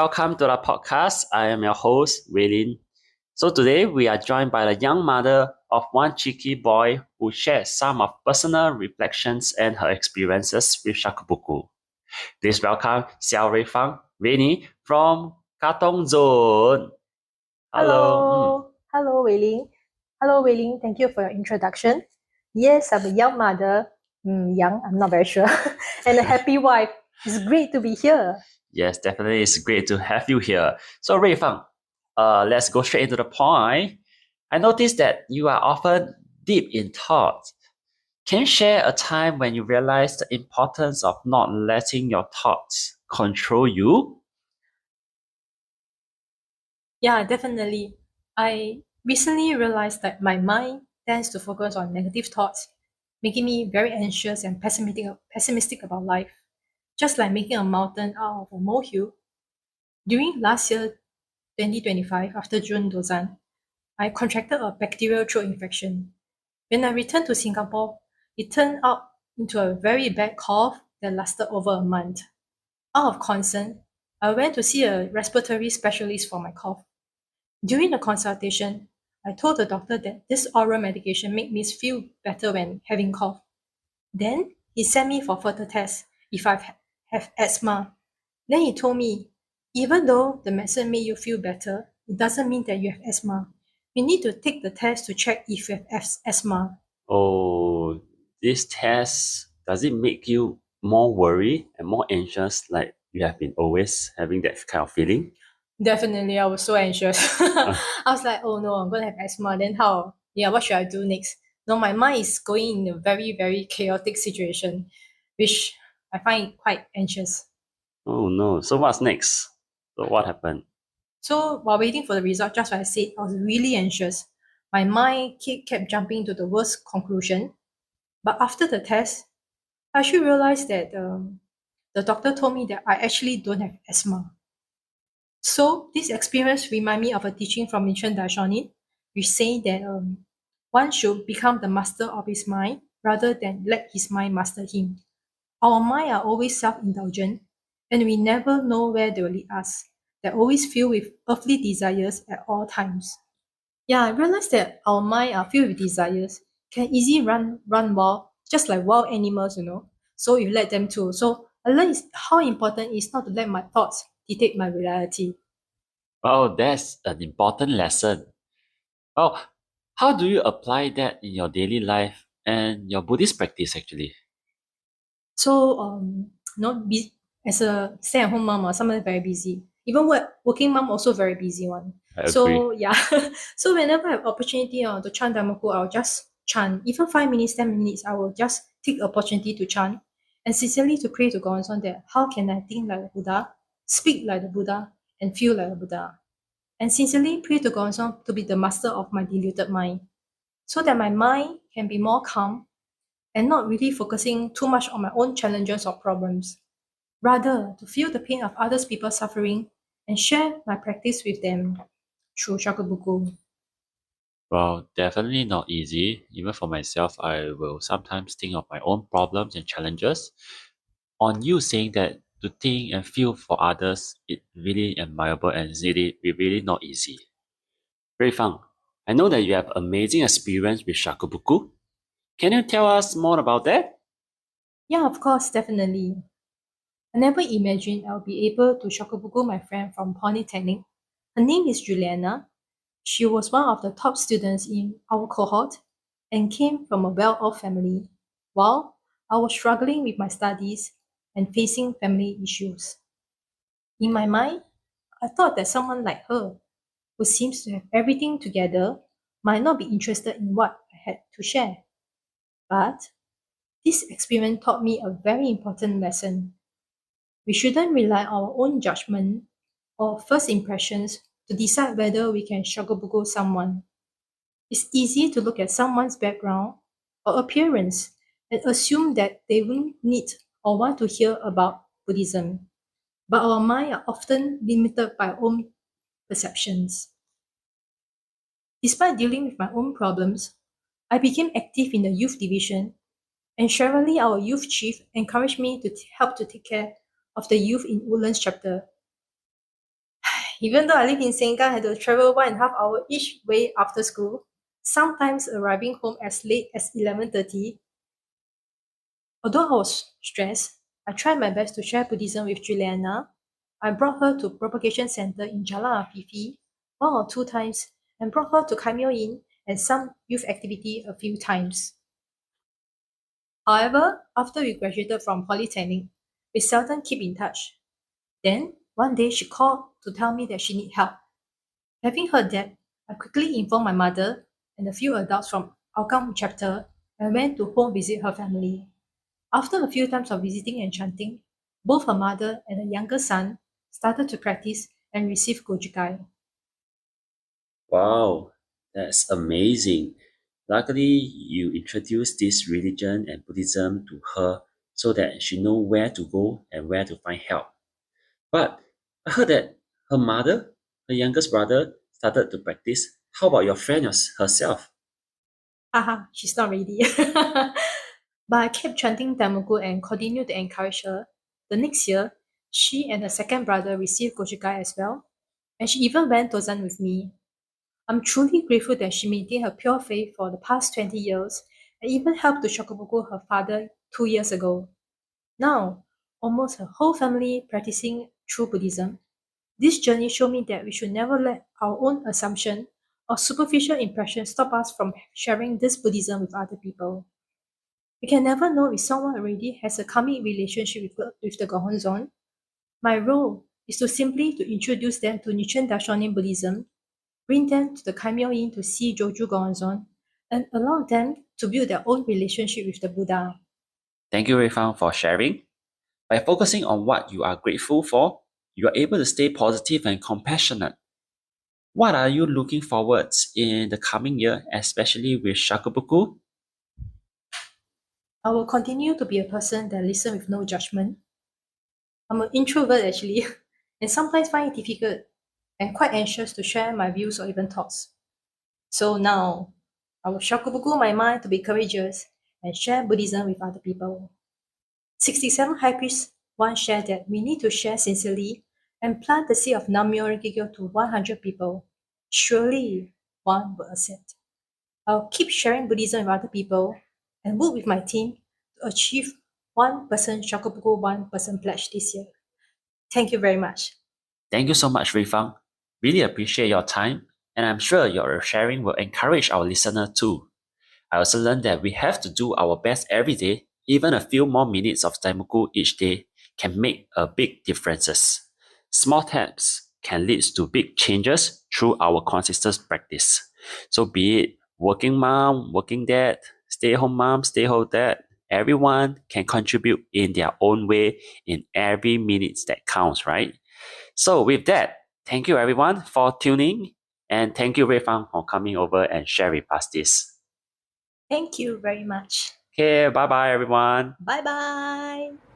welcome to the podcast. I am your host, Rainee. So today we are joined by the young mother of one cheeky boy who shares some of personal reflections and her experiences with Shakubuku. Please welcome Siaw Ruifan, Rainee from Katong Zone. Hello. Hello, Wei-Ling. Hello, Wei-Ling. Thank you for your introduction. Yes, I'm a young mother. Young, I'm not very sure. And a happy wife. It's great to be here. Yes, definitely. It's great to have you here. So, Ruifan, let's go straight into the point. I noticed that you are often deep in thought. Can you share a time when you realized the importance of not letting your thoughts control you? Yeah, definitely. I recently realized that my mind tends to focus on negative thoughts, making me very anxious and pessimistic about life. Just like making a mountain out of a molehill. During last year, 2025, after June tozan, I contracted a bacterial throat infection. When I returned to Singapore, it turned out into a very bad cough that lasted over a month. Out of concern, I went to see a respiratory specialist for my cough. During the consultation, I told the doctor that this oral medication made me feel better when having cough. Then he sent me for further tests if have asthma. Then he told me, even though the medicine made you feel better, it doesn't mean that you have asthma. You need to take the test to check if you have asthma. Oh, this test, does it make you more worried and more anxious, like you have been always having that kind of feeling? Definitely, I was so anxious. I was like, oh no, I'm gonna have asthma. Then how? Yeah, what should I do next? No, my mind is going in a very, very chaotic situation, which I find quite anxious. Oh no. So what's next? So what happened? So while waiting for the result, just like I said, I was really anxious. My mind kept jumping to the worst conclusion. But after the test, I actually realized that the doctor told me that I actually don't have asthma. So this experience reminded me of a teaching from Nichiren Daishonin, which say that one should become the master of his mind rather than let his mind master him. Our mind are always self-indulgent, and we never know where they will lead us. They're always filled with earthly desires at all times. Yeah, I realized that our mind are filled with desires, can easily run wild, just like wild animals. So you let them too. So I learned how important it is not to let my thoughts dictate my reality. Oh, that's an important lesson. Oh, how do you apply that in your daily life and your Buddhist practice actually? So as a stay-at-home mom, sometimes very busy. Even working mom also very busy one. I agree. So yeah, so whenever I have opportunity to chant Dhammaku, I'll just chant. Even 5 minutes, 10 minutes, I will just take opportunity to chant and sincerely to pray to God on that how can I think like the Buddha, speak like the Buddha, and feel like the Buddha, and sincerely pray to God to be the master of my deluded mind, so that my mind can be more calm and not really focusing too much on my own challenges or problems. Rather, to feel the pain of others people's suffering and share my practice with them through Shakubuku. Well, definitely not easy. Even for myself, I will sometimes think of my own problems and challenges. On you saying that to think and feel for others, it really admirable and it's really not easy. Very fun. I know that you have amazing experience with Shakubuku. Can you tell us more about that? Yeah, of course, definitely. I never imagined I'll be able to Shakubuku my friend from Polytechnic. Her name is Juliana. She was one of the top students in our cohort and came from a well-off family, while I was struggling with my studies and facing family issues. In my mind, I thought that someone like her, who seems to have everything together, might not be interested in what I had to share. But this experience taught me a very important lesson. We shouldn't rely on our own judgment or first impressions to decide whether we can shagobugo someone. It's easy to look at someone's background or appearance and assume that they won't need or want to hear about Buddhism. But our mind are often limited by our own perceptions. Despite dealing with my own problems, I became active in the youth division, and Cheryl, our youth chief, encouraged me to help to take care of the youth in Woodlands chapter. Even though I live in Sengkang, I had to travel 1.5 hours each way after school, sometimes arriving home as late as 11:30. Although I was stressed, I tried my best to share Buddhism with Juliana. I brought her to Propagation Center in Jalan Afifi 1 or 2 times and brought her to Kaimyo-in and some youth activity a few times. However, after we graduated from Polytechnic, we seldom keep in touch. Then, one day she called to tell me that she needed help. Having heard that, I quickly informed my mother and a few adults from Hougang chapter and went to home visit her family. After a few times of visiting and chanting, both her mother and her younger son started to practice and receive Gojukai. Wow, that's amazing. Luckily, you introduced this religion and Buddhism to her so that she know where to go and where to find help. But I heard that her mother, her youngest brother, started to practice. How about your friend herself? Haha, she's not ready. But I kept chanting Daimoku and continued to encourage her. The next year, she and her second brother received Gojukai as well, and she even went tozan with me. I'm truly grateful that she maintained her pure faith for the past 20 years and even helped to Shakubuku her father 2 years ago. Now, almost her whole family practicing true Buddhism. This journey showed me that we should never let our own assumption or superficial impression stop us from sharing this Buddhism with other people. We can never know if someone already has a karmic relationship with the Gohonzon. My role is to simply to introduce them to Nichiren Daishonin Buddhism, bring them to the Kaimyo-in to see Joju Gohonzon, and allow them to build their own relationship with the Buddha. Thank you, Ruifan, for sharing. By focusing on what you are grateful for, you are able to stay positive and compassionate. What are you looking forward in the coming year, especially with Shakubuku? I will continue to be a person that listens with no judgment. I'm an introvert actually, and sometimes find it difficult and quite anxious to share my views or even thoughts. So now, I will shakubuku my mind to be courageous and share Buddhism with other people. 67 high priests once shared that we need to share sincerely and plant the seed of Nam-myoho Renge-kyo to 100 people. Surely one will accept. I'll keep sharing Buddhism with other people and work with my team to achieve one person shakubuku, one person pledge this year. Thank you very much. Thank you so much, Ruifan. Really appreciate your time, and I'm sure your sharing will encourage our listener too. I also learned that we have to do our best every day. Even a few more minutes of Daimoku each day can make a big differences. Small steps can lead to big changes through our consistent practice. So be it working mom, working dad, stay home mom, stay home dad, everyone can contribute in their own way in every minute that counts, right? So with that, thank you everyone for tuning, and thank you Rui Fang for coming over and share with us this. Thank you very much. Okay, bye bye everyone. Bye bye.